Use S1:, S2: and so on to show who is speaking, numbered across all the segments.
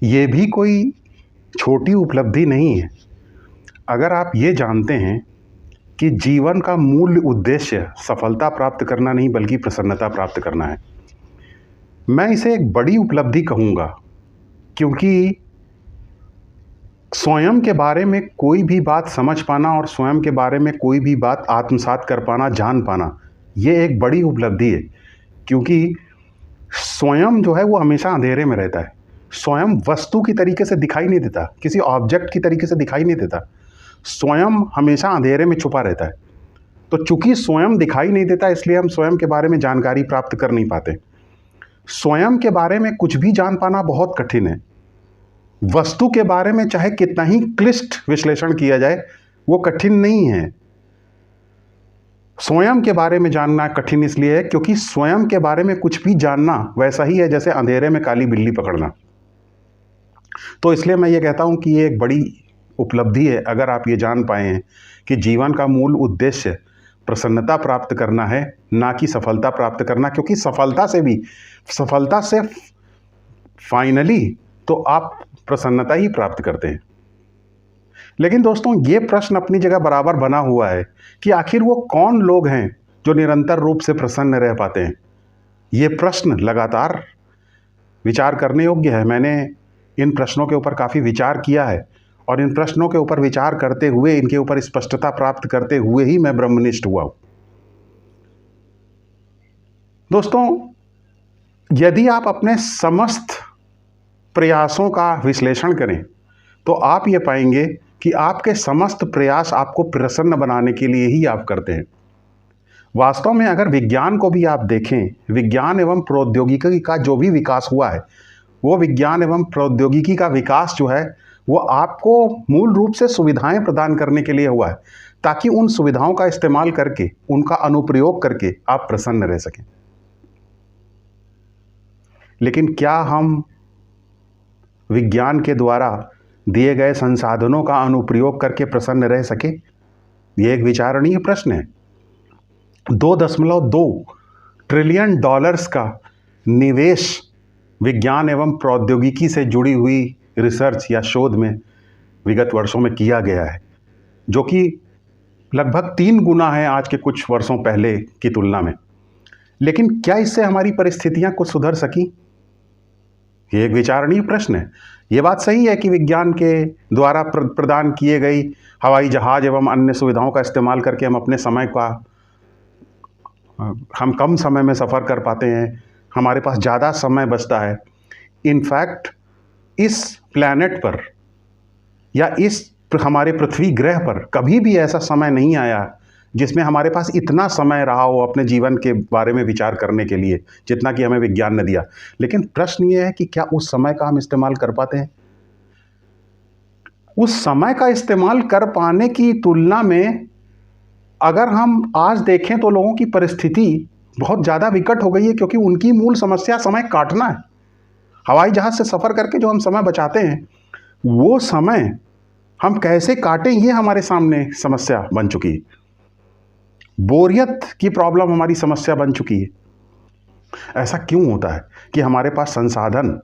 S1: ये भी कोई छोटी उपलब्धि नहीं है अगर आप ये जानते हैं कि जीवन का मूल उद्देश्य सफलता प्राप्त करना नहीं बल्कि प्रसन्नता प्राप्त करना है। मैं इसे एक बड़ी उपलब्धि कहूँगा, क्योंकि स्वयं के बारे में कोई भी बात समझ पाना और स्वयं के बारे में कोई भी बात आत्मसात कर पाना, जान पाना, ये एक बड़ी उपलब्धि है। क्योंकि स्वयं जो है वो हमेशा अंधेरे में रहता है। स्वयं वस्तु की तरीके से दिखाई नहीं देता, किसी ऑब्जेक्ट की तरीके से दिखाई नहीं देता। स्वयं हमेशा अंधेरे में छुपा रहता है। तो चूंकि स्वयं दिखाई नहीं देता, इसलिए हम स्वयं के बारे में जानकारी प्राप्त कर नहीं पाते। स्वयं के बारे में कुछ भी जान पाना बहुत कठिन है। वस्तु के बारे में चाहे कितना ही क्लिष्ट विश्लेषण किया जाए, वो कठिन नहीं है। स्वयं के बारे में जानना कठिन इसलिए है क्योंकि स्वयं के बारे में कुछ भी जानना वैसा ही है जैसे अंधेरे में काली बिल्ली पकड़ना। तो इसलिए मैं ये कहता हूं कि ये एक बड़ी उपलब्धि है अगर आप ये जान पाए हैं कि जीवन का मूल उद्देश्य प्रसन्नता प्राप्त करना है, ना कि सफलता प्राप्त करना। क्योंकि सफलता से फाइनली तो आप प्रसन्नता ही प्राप्त करते हैं। लेकिन दोस्तों, ये प्रश्न अपनी जगह बराबर बना हुआ है कि आखिर वो कौन लोग हैं जो निरंतर रूप से प्रसन्न रह पाते हैं। ये प्रश्न लगातार विचार करने योग्य है। मैंने इन प्रश्नों के ऊपर काफ़ी विचार किया है और इन प्रश्नों के ऊपर विचार करते हुए, इनके ऊपर स्पष्टता प्राप्त करते हुए ही मैं ब्रह्मनिष्ठ हुआ हूं। दोस्तों, यदि आप अपने समस्त प्रयासों का विश्लेषण करें तो आप ये पाएंगे कि आपके समस्त प्रयास आपको प्रसन्न बनाने के लिए ही आप करते हैं। वास्तव में अगर विज्ञान को भी आप देखें, विज्ञान एवं प्रौद्योगिकी का जो भी विकास हुआ है, वो विज्ञान एवं प्रौद्योगिकी का विकास जो है वो आपको मूल रूप से सुविधाएं प्रदान करने के लिए हुआ है, ताकि उन सुविधाओं का इस्तेमाल करके, उनका अनुप्रयोग करके आप प्रसन्न रह सकें। लेकिन क्या हम विज्ञान के द्वारा दिए गए संसाधनों का अनुप्रयोग करके प्रसन्न रह सके? यह एक विचारणीय प्रश्न है। 2.2 ट्रिलियन डॉलर्स का निवेश विज्ञान एवं प्रौद्योगिकी से जुड़ी हुई रिसर्च या शोध में विगत वर्षों में किया गया है, जो कि लगभग 3 गुना है आज के कुछ वर्षों पहले की तुलना में। लेकिन क्या इससे हमारी परिस्थितियां कुछ सुधर सकी? ये एक विचारणीय प्रश्न है। ये बात सही है कि विज्ञान के द्वारा प्रदान किए गई हवाई जहाज एवं अन्य सुविधाओं का इस्तेमाल करके हम कम समय में सफ़र कर पाते हैं, हमारे पास ज़्यादा समय बचता है। इनफैक्ट इस प्लैनेट पर या इस हमारे पृथ्वी ग्रह पर कभी भी ऐसा समय नहीं आया जिसमें हमारे पास इतना समय रहा हो अपने जीवन के बारे में विचार करने के लिए, जितना कि हमें विज्ञान ने दिया। लेकिन प्रश्न ये है कि क्या उस समय का हम इस्तेमाल कर पाते हैं? उस समय का इस्तेमाल कर पाने की तुलना में अगर हम आज देखें तो लोगों की परिस्थिति बहुत ज़्यादा विकट हो गई है, क्योंकि उनकी मूल समस्या समय काटना है। हवाई जहाज़ से सफ़र करके जो हम समय बचाते हैं, वो समय हम कैसे काटें, ये हमारे सामने समस्या बन चुकी है। बोरियत की प्रॉब्लम हमारी समस्या बन चुकी है। ऐसा क्यों होता है कि हमारे पास संसाधन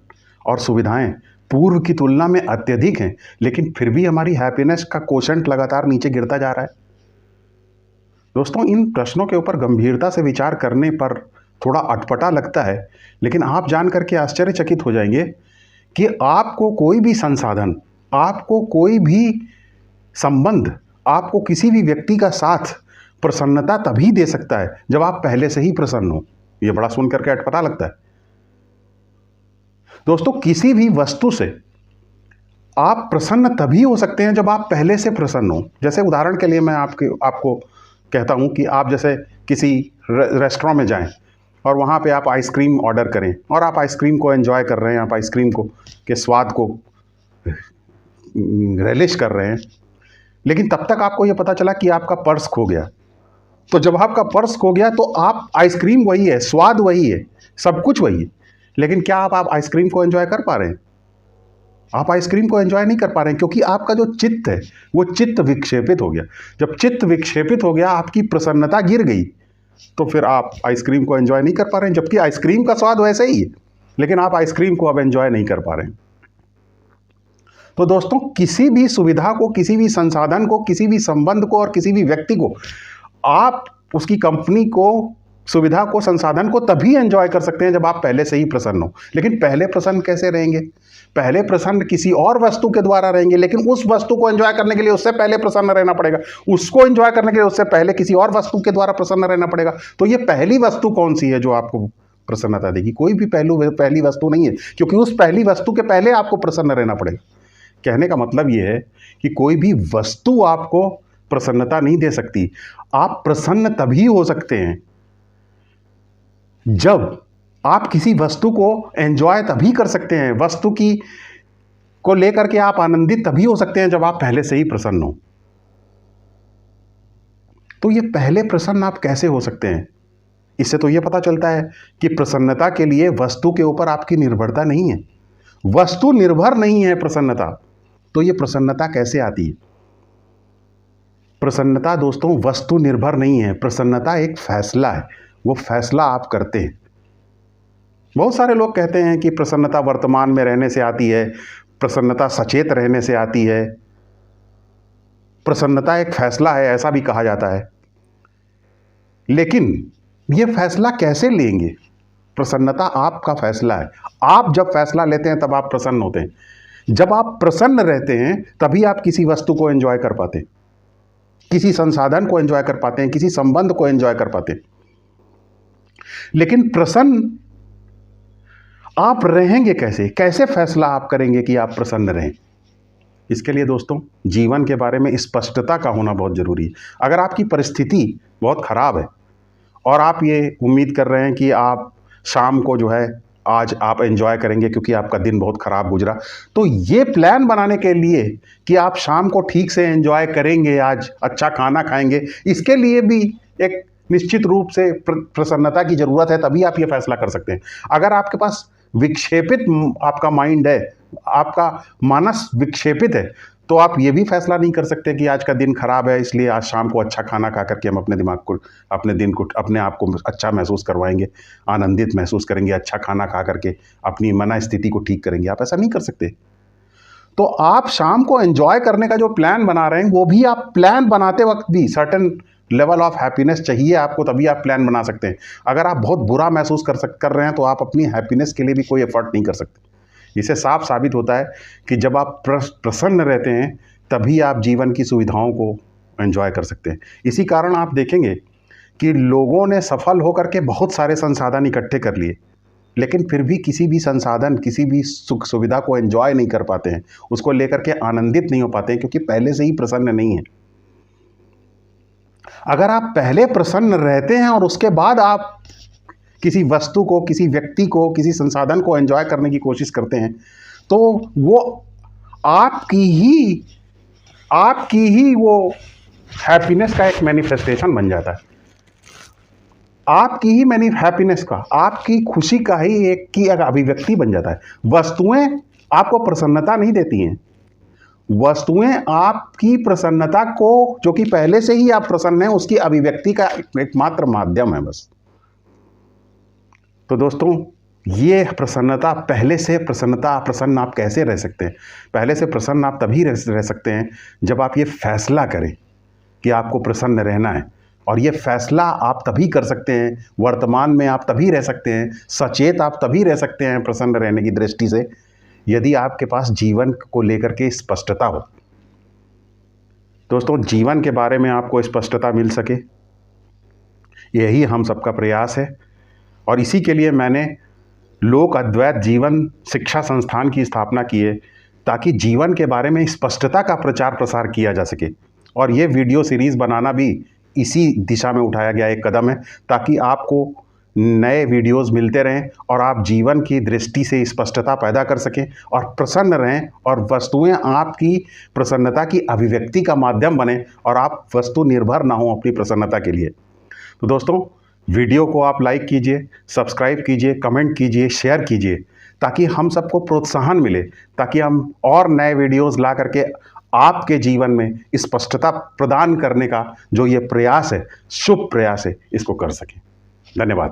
S1: और सुविधाएं पूर्व की तुलना में अत्यधिक हैं, लेकिन फिर भी हमारी हैप्पीनेस का कोशेंट लगातार नीचे गिरता जा रहा है? दोस्तों, इन प्रश्नों के ऊपर गंभीरता से विचार करने पर थोड़ा अटपटा लगता है, लेकिन आप जान करके आश्चर्यचकित हो जाएंगे कि आपको कोई भी संसाधन, आपको कोई भी संबंध, आपको किसी भी व्यक्ति का साथ प्रसन्नता तभी दे सकता है जब आप पहले से ही प्रसन्न हो। यह बड़ा सुन करके अटपटा लगता है। दोस्तों, किसी भी वस्तु से आप प्रसन्न तभी हो सकते हैं जब आप पहले से प्रसन्न हो। जैसे उदाहरण के लिए मैं आपको कहता हूं कि आप जैसे किसी रेस्टोरेंट में जाएं और वहां पे आप आइसक्रीम ऑर्डर करें और आप आइसक्रीम को एंजॉय कर रहे हैं, आप आइसक्रीम के स्वाद को रिलिश कर रहे हैं, लेकिन तब तक आपको यह पता चला कि आपका पर्स खो गया। तो जब आपका पर्स खो गया तो आप आइसक्रीम वही है, स्वाद वही है, सब कुछ वही है, लेकिन क्या आप आइसक्रीम को एंजॉय कर पा रहे हैं? आप आइसक्रीम को एंजॉय नहीं कर पा रहे हैं, क्योंकि आपका जो चित्त है वो चित्त विक्षेपित हो गया। जब चित्त विक्षेपित हो गया, आपकी प्रसन्नता गिर गई, तो फिर आप आइसक्रीम को एंजॉय नहीं कर पा रहे हैं, जबकि आइसक्रीम का स्वाद वैसे ही है, लेकिन आप आइसक्रीम को अब एंजॉय नहीं कर पा रहे हैं। तो दोस्तों, किसी भी सुविधा को, किसी भी संसाधन को, किसी भी संबंध को और किसी भी व्यक्ति को आप उसकी कंपनी को, सुविधा को, संसाधन को तभी एंजॉय कर सकते हैं जब आप पहले से ही प्रसन्न हो। लेकिन पहले प्रसन्न कैसे रहेंगे? पहले प्रसन्न किसी और वस्तु के द्वारा रहेंगे, लेकिन उस वस्तु को एंजॉय करने के लिए उससे पहले प्रसन्न रहना पड़ेगा। उसको एंजॉय करने के लिए उससे पहले किसी और वस्तु के द्वारा प्रसन्न रहना पड़ेगा। तो ये पहली वस्तु कौन सी है जो आपको प्रसन्नता देगी? कोई भी पहली वस्तु नहीं है, क्योंकि उस पहली वस्तु के पहले आपको प्रसन्न रहना पड़ेगा। कहने का मतलब ये है कि कोई भी वस्तु आपको प्रसन्नता नहीं दे सकती। आप प्रसन्न तभी हो सकते हैं जब आप किसी वस्तु को एंजॉय तभी कर सकते हैं, वस्तु की को लेकर के आप आनंदित तभी हो सकते हैं जब आप पहले से ही प्रसन्न हो। तो ये पहले प्रसन्न आप कैसे हो सकते हैं? इससे तो ये पता चलता है कि प्रसन्नता के लिए वस्तु के ऊपर आपकी निर्भरता नहीं है, वस्तु निर्भर नहीं है प्रसन्नता। तो ये प्रसन्नता कैसे आती है? प्रसन्नता दोस्तों वस्तु निर्भर नहीं है, प्रसन्नता एक फैसला है। वो फैसला आप करते हैं। बहुत सारे लोग कहते हैं कि प्रसन्नता वर्तमान में रहने से आती है, प्रसन्नता सचेत रहने से आती है, प्रसन्नता एक फैसला है, ऐसा भी कहा जाता है। लेकिन ये फैसला कैसे लेंगे? प्रसन्नता आपका फैसला है। आप जब फैसला लेते हैं तब आप प्रसन्न होते हैं। जब आप प्रसन्न रहते हैं तभी आप किसी वस्तु को एंजॉय कर पाते हैं, किसी संसाधन को एंजॉय कर पाते हैं, किसी संबंध को एंजॉय कर पाते हैं। लेकिन प्रसन्न आप रहेंगे कैसे? कैसे फैसला आप करेंगे कि आप प्रसन्न रहें? इसके लिए दोस्तों जीवन के बारे में स्पष्टता का होना बहुत जरूरी है। अगर आपकी परिस्थिति बहुत खराब है और आप ये उम्मीद कर रहे हैं कि आप शाम को जो है आज आप एंजॉय करेंगे क्योंकि आपका दिन बहुत खराब गुजरा, तो ये प्लान बनाने के लिए कि आप शाम को ठीक से एंजॉय करेंगे, आज अच्छा खाना खाएंगे, इसके लिए भी एक निश्चित रूप से प्रसन्नता की ज़रूरत है, तभी आप ये फैसला कर सकते हैं। अगर आपके पास विक्षेपित आपका माइंड है, आपका मानस विक्षेपित है, तो आप ये भी फैसला नहीं कर सकते कि आज का दिन खराब है इसलिए आज शाम को अच्छा खाना खा करके हम अपने दिमाग को, अपने दिन को, अपने आप को अच्छा महसूस करवाएंगे, आनंदित महसूस करेंगे, अच्छा खाना खा करके अपनी मन स्थिति को ठीक करेंगे। आप ऐसा नहीं कर सकते। तो आप शाम को एंजॉय करने का जो प्लान बना रहे हैं, वो भी आप प्लान बनाते वक्त भी सर्टेन लेवल ऑफ हैप्पीनेस चाहिए आपको, तभी आप प्लान बना सकते हैं। अगर आप बहुत बुरा महसूस कर रहे हैं तो आप अपनी हैप्पीनेस के लिए भी कोई एफर्ट नहीं कर सकते। इससे साफ साबित होता है कि जब आप प्रसन्न रहते हैं तभी आप जीवन की सुविधाओं को एंजॉय कर सकते हैं। इसी कारण आप देखेंगे कि लोगों ने सफल होकर के बहुत सारे संसाधन इकट्ठे कर लिए, लेकिन फिर भी किसी भी संसाधन, किसी भी सुख सुविधा को एंजॉय नहीं कर पाते हैं, उसको लेकर के आनंदित नहीं हो पाते हैं, क्योंकि पहले से ही प्रसन्न नहीं है। अगर आप पहले प्रसन्न रहते हैं और उसके बाद आप किसी वस्तु को, किसी व्यक्ति को, किसी संसाधन को एंजॉय करने की कोशिश करते हैं, तो वो आपकी ही वो हैप्पीनेस का एक मैनिफेस्टेशन बन जाता है। आपकी ही हैप्पीनेस का, आपकी खुशी का ही एक की अभिव्यक्ति बन जाता है। वस्तुएं आपको प्रसन्नता नहीं देती हैं, वस्तुएं आपकी प्रसन्नता को, जो कि पहले से ही आप प्रसन्न हैं, उसकी अभिव्यक्ति का एकमात्र माध्यम है बस। तो दोस्तों, ये प्रसन्नता, पहले से प्रसन्न आप कैसे रह सकते हैं? पहले से प्रसन्न आप तभी रह सकते हैं जब आप ये फैसला करें कि आपको प्रसन्न रहना है। और ये फैसला आप तभी कर सकते हैं, वर्तमान में आप तभी रह सकते हैं, सचेत आप तभी रह सकते हैं प्रसन्न रहने की दृष्टि से, यदि आपके पास जीवन को लेकर के स्पष्टता हो। दोस्तों, जीवन के बारे में आपको स्पष्टता मिल सके, यही हम सबका प्रयास है। और इसी के लिए मैंने लोक अद्वैत जीवन शिक्षा संस्थान की स्थापना की है, ताकि जीवन के बारे में स्पष्टता का प्रचार प्रसार किया जा सके। और ये वीडियो सीरीज़ बनाना भी इसी दिशा में उठाया गया एक कदम है, ताकि आपको नए वीडियोस मिलते रहें और आप जीवन की दृष्टि से स्पष्टता पैदा कर सकें और प्रसन्न रहें, और वस्तुएं आपकी प्रसन्नता की अभिव्यक्ति का माध्यम बने और आप वस्तु निर्भर ना हो अपनी प्रसन्नता के लिए। तो दोस्तों, वीडियो को आप लाइक कीजिए, सब्सक्राइब कीजिए, कमेंट कीजिए, शेयर कीजिए, ताकि हम सबको प्रोत्साहन मिले, ताकि हम और नए वीडियोस ला करके आपके जीवन में स्पष्टता प्रदान करने का जो ये प्रयास है, शुभ प्रयास है, इसको कर सकें। धन्यवाद।